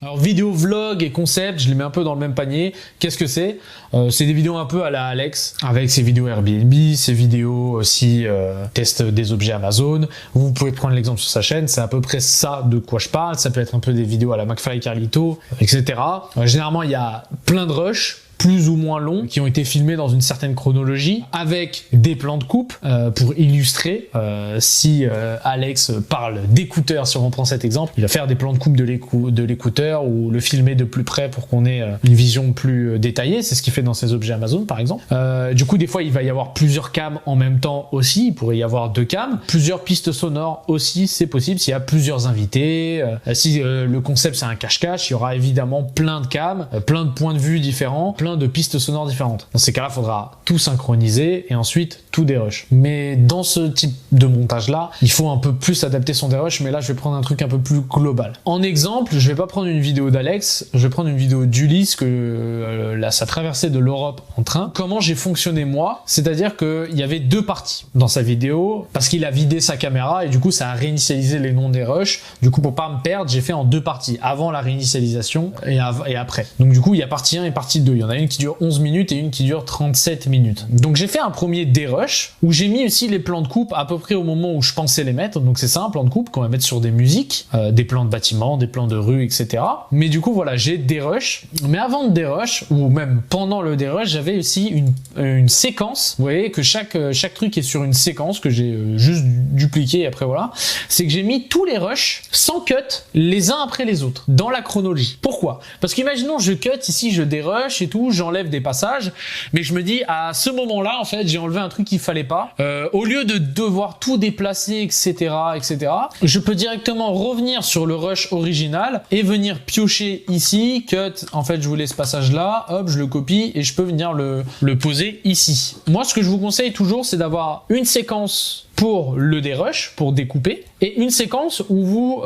Alors vidéo vlog et concept, je les mets un peu dans le même panier. Qu'est-ce que c'est? C'est des vidéos un peu à la Alex, avec ses vidéos Airbnb, ses vidéos aussi test des objets Amazon. Vous pouvez prendre l'exemple sur sa chaîne, c'est à peu près ça de quoi je parle. Ça peut être un peu des vidéos à la McFly et Carlito, etc. Généralement, il y a plein de rushs, plus ou moins longs, qui ont été filmés dans une certaine chronologie, avec des plans de coupe pour illustrer. Si Alex parle d'écouteurs, si on reprend cet exemple, il va faire des plans de coupe de l'écouteur ou le filmer de plus près pour qu'on ait une vision plus détaillée. C'est ce qu'il fait dans ses objets Amazon, par exemple. Du coup, des fois, il va y avoir plusieurs cams en même temps aussi. Il pourrait y avoir 2 cams. Plusieurs pistes sonores aussi, c'est possible s'il y a plusieurs invités. Si le concept, c'est un cache-cache, il y aura évidemment plein de cams, plein de points de vue différents, plein de pistes sonores différentes. Dans ces cas-là, il faudra tout synchroniser et ensuite tout dérush. Mais dans ce type de montage-là, il faut un peu plus adapter son dérush, mais là, je vais prendre un truc un peu plus global. En exemple, je vais pas prendre une vidéo d'Alex, je vais prendre une vidéo d'Ulysse que là, sa traversée de l'Europe en train. Comment j'ai fonctionné moi? C'est-à-dire qu'il y avait 2 parties dans sa vidéo parce qu'il a vidé sa caméra et du coup, ça a réinitialisé les noms des rushs. Du coup, pour pas me perdre, j'ai fait en 2 parties, avant la réinitialisation et après. Donc du coup, il y a partie 1 et partie 2. Il y en a une qui dure 11 minutes et une qui dure 37 minutes. Donc j'ai fait un premier dérush où j'ai mis aussi les plans de coupe à peu près au moment où je pensais les mettre. Donc c'est ça, un plan de coupe qu'on va mettre sur des musiques, des plans de bâtiments, des plans de rue, etc. Mais du coup voilà, j'ai dérush. Mais avant de dérush, ou même pendant le dérush, j'avais aussi une séquence. Vous voyez que chaque truc est sur une séquence que j'ai juste dupliqué et après voilà. C'est que j'ai mis tous les rushs sans cut les uns après les autres dans la chronologie. Pourquoi? Parce qu'imaginons je cut ici, je dérush et tout, j'enlève des passages, mais je me dis à ce moment-là en fait j'ai enlevé un truc qu'il fallait pas. Au lieu de devoir tout déplacer, etc., je peux directement revenir sur le rush original et venir piocher ici, cut, en fait je voulais ce passage là, hop, je le copie et je peux venir le poser ici. Moi ce que je vous conseille toujours c'est d'avoir une séquence pour le dérush, pour découper, et une séquence où vous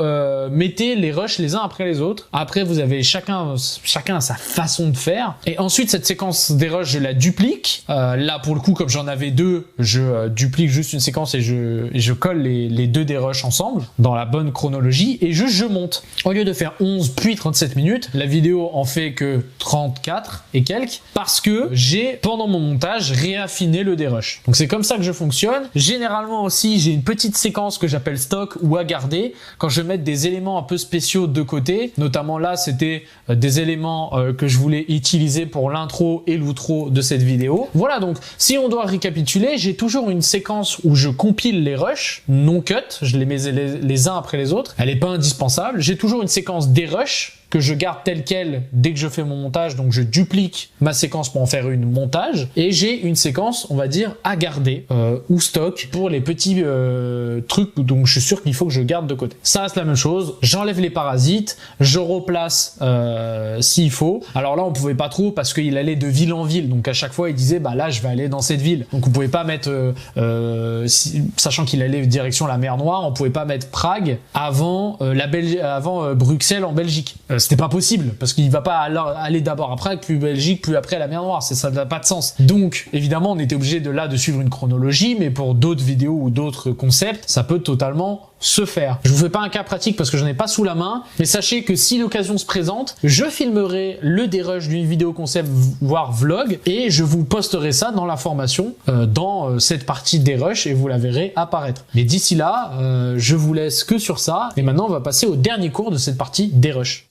mettez les rushs les uns après les autres. Après, vous avez chacun a sa façon de faire. Et ensuite, cette séquence des rushs, je la duplique. Là, pour le coup, comme j'en avais 2, je duplique juste une séquence et je colle les 2 des rushs ensemble dans la bonne chronologie et je monte. Au lieu de faire 11 puis 37 minutes, la vidéo en fait que 34 et quelques parce que j'ai, pendant mon montage, réaffiné le dérush. Donc c'est comme ça que je fonctionne. Généralement aussi, j'ai une petite séquence que j'appelle stock ou à garder quand je vais mettre des éléments un peu spéciaux de côté. Notamment là, c'était des éléments que je voulais utiliser pour l'intro et l'outro de cette vidéo. Voilà, donc si on doit récapituler, j'ai toujours une séquence où je compile les rushs non cut, je les mets les uns après les autres. Elle n'est pas indispensable. J'ai toujours une séquence des rushs que je garde telle quelle dès que je fais mon montage, donc je duplique ma séquence pour en faire une montage, et j'ai une séquence, on va dire, à garder, ou stock, pour les petits trucs, donc je suis sûr qu'il faut que je garde de côté. Ça reste la même chose, j'enlève les parasites, je replace s'il faut. Alors là, on pouvait pas trop, parce qu'il allait de ville en ville, donc à chaque fois, il disait, bah là, je vais aller dans cette ville. Donc on pouvait pas mettre, sachant qu'il allait direction la mer Noire, on pouvait pas mettre Prague avant, avant Bruxelles en Belgique. C'était pas possible parce qu'il va pas aller d'abord à Prague, puis Belgique, puis après la mer Noire. Ça n'a pas de sens. Donc, évidemment, on était obligé de suivre une chronologie, mais pour d'autres vidéos ou d'autres concepts, ça peut totalement se faire. Je vous fais pas un cas pratique parce que j'en ai pas sous la main, mais sachez que si l'occasion se présente, je filmerai le dérush d'une vidéo concept, voire vlog, et je vous posterai ça dans la formation, dans cette partie dérush, et vous la verrez apparaître. Mais d'ici là, je vous laisse que sur ça, et maintenant on va passer au dernier cours de cette partie dérush.